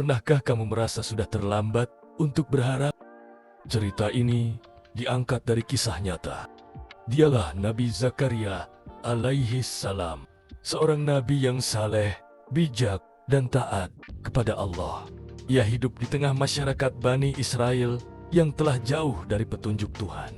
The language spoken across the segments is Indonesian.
pernahkah kamu merasa sudah terlambat untuk berharap? Cerita ini diangkat dari kisah nyata. Dialah Nabi Zakaria alaihi salam, seorang nabi yang saleh, bijak, dan taat kepada Allah. Ia hidup di tengah masyarakat Bani Israel yang telah jauh dari petunjuk Tuhan.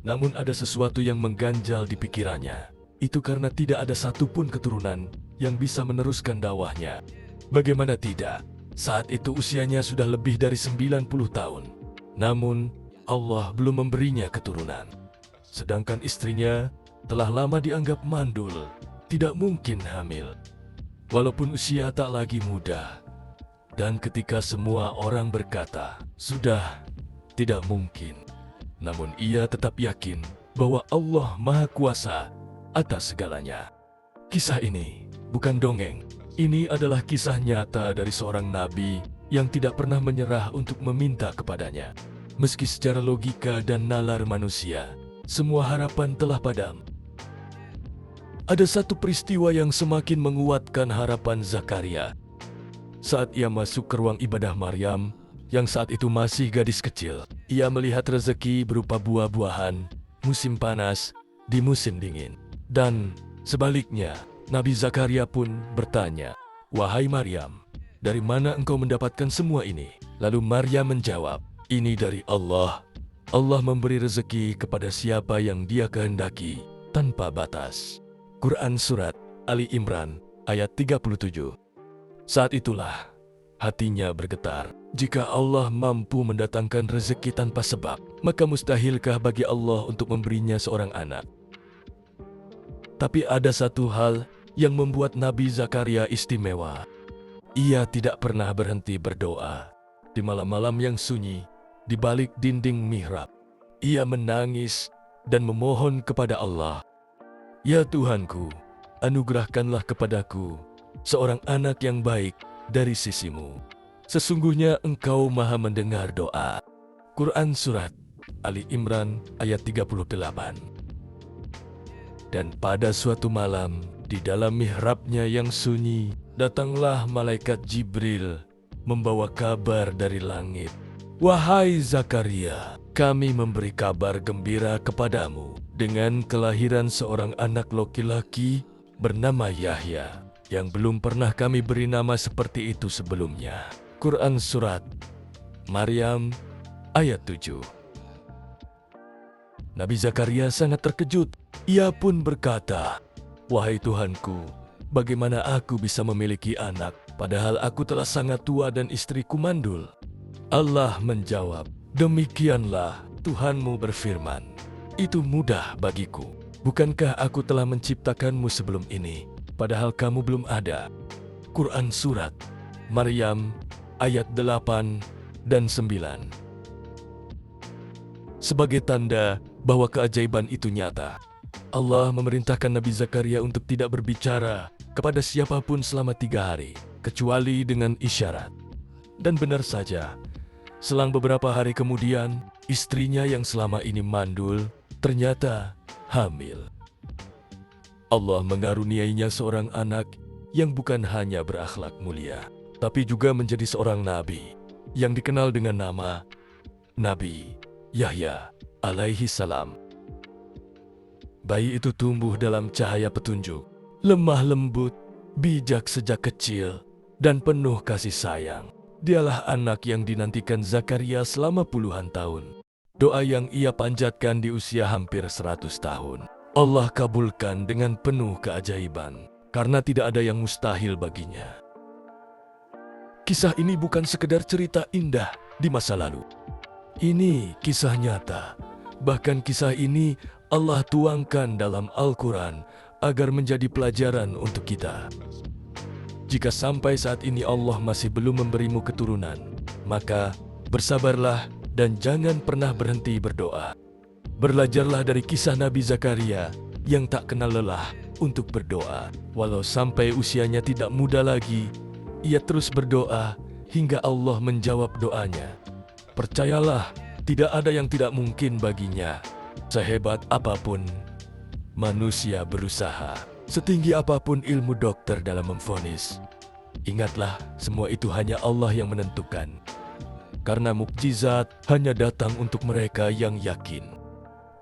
Namun ada sesuatu yang mengganjal di pikirannya. Itu karena tidak ada satupun keturunan yang bisa meneruskan dakwahnya. Bagaimana tidak, saat itu usianya sudah lebih dari 90 tahun. Namun, Allah belum memberinya keturunan. Sedangkan istrinya telah lama dianggap mandul, tidak mungkin hamil. Walaupun usia tak lagi muda, dan ketika semua orang berkata, sudah, tidak mungkin. Namun ia tetap yakin bahwa Allah Maha Kuasa atas segalanya. Kisah ini bukan dongeng. Ini adalah kisah nyata dari seorang nabi yang tidak pernah menyerah untuk meminta kepadanya. Meski secara logika dan nalar manusia, semua harapan telah padam. Ada satu peristiwa yang semakin menguatkan harapan Zakaria. Saat ia masuk ke ruang ibadah Maryam, yang saat itu masih gadis kecil, ia melihat rezeki berupa buah-buahan, musim panas, di musim dingin. Dan sebaliknya, Nabi Zakaria pun bertanya, "Wahai Maryam, dari mana engkau mendapatkan semua ini?" Lalu Maryam menjawab, "Ini dari Allah. Allah memberi rezeki kepada siapa yang Dia kehendaki, tanpa batas." Quran Surat Ali Imran ayat 37. Saat itulah hatinya bergetar. Jika Allah mampu mendatangkan rezeki tanpa sebab, maka mustahilkah bagi Allah untuk memberinya seorang anak? Tapi ada satu hal yang membuat Nabi Zakaria istimewa. Ia tidak pernah berhenti berdoa. Di malam-malam yang sunyi, di balik dinding mihrab, ia menangis dan memohon kepada Allah, "Ya Tuhanku, anugerahkanlah kepadaku seorang anak yang baik dari sisimu. Sesungguhnya Engkau Maha mendengar doa." Quran Surat Ali Imran ayat 38. Dan pada suatu malam, di dalam mihrabnya yang sunyi, datanglah malaikat Jibril membawa kabar dari langit. "Wahai Zakaria, kami memberi kabar gembira kepadamu dengan kelahiran seorang anak laki-laki bernama Yahya, yang belum pernah kami beri nama seperti itu sebelumnya." Quran Surat Maryam ayat 7. Nabi Zakaria sangat terkejut. Ia pun berkata, "Wahai Tuhanku, bagaimana aku bisa memiliki anak, padahal aku telah sangat tua dan istriku mandul?" Allah menjawab, "Demikianlah Tuhanmu berfirman, itu mudah bagiku. Bukankah aku telah menciptakanmu sebelum ini, padahal kamu belum ada?" Quran Surat Maryam ayat 8 dan 9. Sebagai tanda bahwa keajaiban itu nyata, Allah memerintahkan Nabi Zakaria untuk tidak berbicara kepada siapapun selama 3 hari, kecuali dengan isyarat. Dan benar saja, selang beberapa hari kemudian, istrinya yang selama ini mandul ternyata hamil. Allah mengaruniainya seorang anak yang bukan hanya berakhlak mulia, tapi juga menjadi seorang nabi yang dikenal dengan nama Nabi Yahya alaihi salam. Bayi itu tumbuh dalam cahaya petunjuk, lemah lembut, bijak sejak kecil, dan penuh kasih sayang. Dialah anak yang dinantikan Zakaria selama puluhan tahun. Doa yang ia panjatkan di usia hampir 100 tahun, Allah kabulkan dengan penuh keajaiban, karena tidak ada yang mustahil baginya. Kisah ini bukan sekedar cerita indah di masa lalu. Ini kisah nyata. Bahkan kisah ini Allah tuangkan dalam Al-Quran agar menjadi pelajaran untuk kita. Jika sampai saat ini Allah masih belum memberimu keturunan, maka bersabarlah dan jangan pernah berhenti berdoa. Belajarlah dari kisah Nabi Zakaria yang tak kenal lelah untuk berdoa. Walau sampai usianya tidak muda lagi, ia terus berdoa hingga Allah menjawab doanya. Percayalah, tidak ada yang tidak mungkin baginya. Sehebat apapun manusia berusaha, setinggi apapun ilmu dokter dalam memvonis, Ingatlah, semua itu hanya Allah yang menentukan. Karena mukjizat hanya datang untuk mereka yang yakin.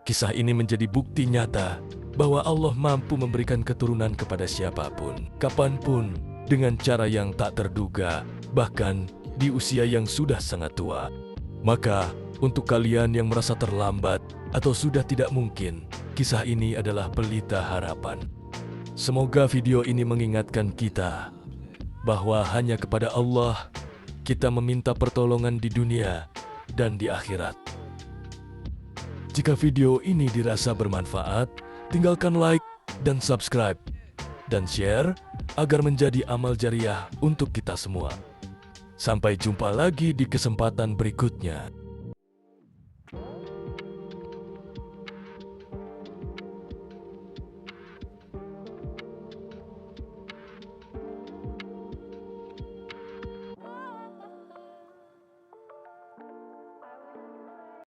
Kisah ini menjadi bukti nyata bahwa Allah mampu memberikan keturunan kepada siapapun, kapanpun, dengan cara yang tak terduga, bahkan di usia yang sudah sangat tua. Maka, untuk kalian yang merasa terlambat atau sudah tidak mungkin, kisah ini adalah pelita harapan. Semoga video ini mengingatkan kita bahwa hanya kepada Allah kita meminta pertolongan di dunia dan di akhirat. Jika video ini dirasa bermanfaat, tinggalkan like dan subscribe dan share agar menjadi amal jariah untuk kita semua. Sampai jumpa lagi di kesempatan berikutnya.